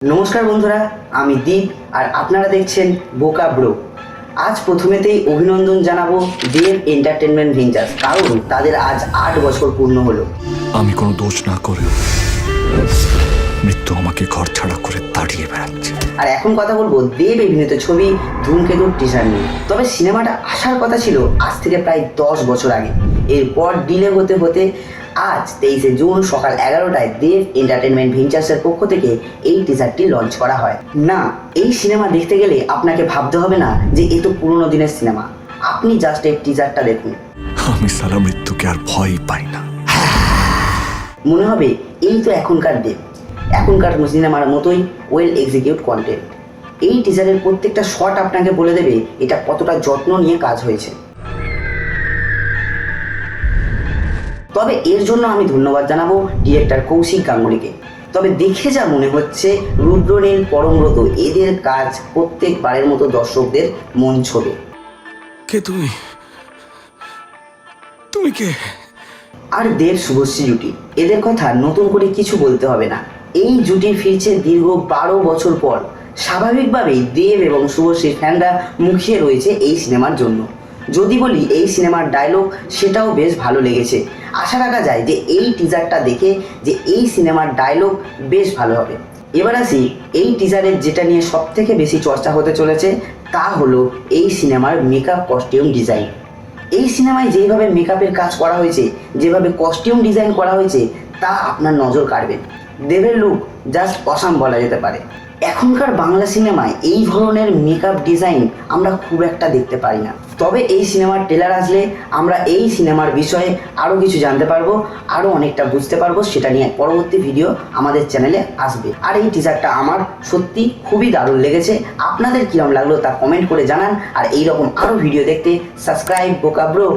নমস্কার বন্ধুরা, আমি দীপ আর আপনারা দেখছেন বোকা ব্রো। আজ প্রথমেতেই অভিনন্দন জানাবো দেব এন্টারটেনমেন্ট ভেঞ্চার্স, কারণ তাদের আজ 8 বছর পূর্ণ হলো। আমি কোনো দোষ না করেও মৃত্যু আমাকে ঘর ছাড়া করে তাড়িয়ে বেড়াচ্ছে। আর এখন কথা বলবো দেব অভিনীত ছবি ধূমকেতুর টিজার নিয়ে। তবে সিনেমাটা আসার কথা ছিল আজ থেকে প্রায় 10 বছর আগে। এরপর ডিলে হতে হতে আজ 23শে জুন সকাল 11টায় দেব এন্টারটেনমেন্ট ভেঞ্চার্সের পক্ষ থেকে এই টিজারটি লঞ্চ করা হয়। না, এই সিনেমা দেখতে গেলে আপনাকে ভাবতে হবে না যে এ তো পুরোনো দিনের সিনেমা। আপনি জাস্ট এই টিজারটা দেখুন, আমি সারা মৃত্যুকে আর ভয়ই পাই না। মনে হবে এই তো এখনকার দেব, এখনকার সিনেমার মতোই ওয়েল এক্সিকিউট কন্টেন্ট। এই টিজারের প্রত্যেকটা শট আপনাকে বলে দেবে এটা কতটা যত্ন নিয়ে কাজ হয়েছে। তবে এর জন্য আমি ধন্যবাদ জানাবো ডিরেক্টর কৌশিক গাঙ্গুলিকে। তবে দেখে যা মনে হচ্ছে রুদ্রনীল, পরমব্রত এদের কাজ প্রত্যেকবারের মতো দর্শকদের মন ছোবে। কে তুমি? তুমি কে? আর দেব শুভশ্রী জুটি, এদের কথা নতুন করে কিছু বলতে হবে না। এই জুটি ফিরছে দীর্ঘ 12 বছর পর। স্বাভাবিকভাবেই দেব এবং শুভশ্রীর ফ্যানরা মুখিয়ে রয়েছে এই সিনেমার জন্য। যদি বলি এই সিনেমার ডায়লগ, সেটাও বেশ ভালো লেগেছে। আশা রাখা যায় যে এই টিজারটা দেখে যে এই সিনেমার ডায়লগ বেশ ভালো হবে। এবার আসি এই টিজারের যেটা নিয়ে সব থেকে বেশি চর্চা হতে চলেছে, তা হলো এই সিনেমার মেকআপ কস্টিউম ডিজাইন। এই সিনেমায় যেভাবে মেকআপের কাজ করা হয়েছে, যেভাবে কস্টিউম ডিজাইন করা হয়েছে, তা আপনার নজর কাড়বে। দেবের লুক জাস্ট অসাম বলা যেতে পারে। এখনকার বাংলা সিনেমায় এই ধরনের মেকআপ ডিজাইন আমরা খুব একটা দেখতে পাই না। তবে এই সিনেমার ট্রেলার আসলে আমরা এই সিনেমার বিষয়ে আরও কিছু জানতে পারবো, আরও অনেকটা বুঝতে পারবো। সেটা নিয়ে পরবর্তী ভিডিও আমাদের চ্যানেলে আসবে। আর এই টিজারটা আমার সত্যি খুবই দারুণ লেগেছে। আপনাদের কীরকম লাগলো তা কমেন্ট করে জানান। আর এইরকম আরও ভিডিও দেখতে সাবস্ক্রাইব বোকা ব্রো।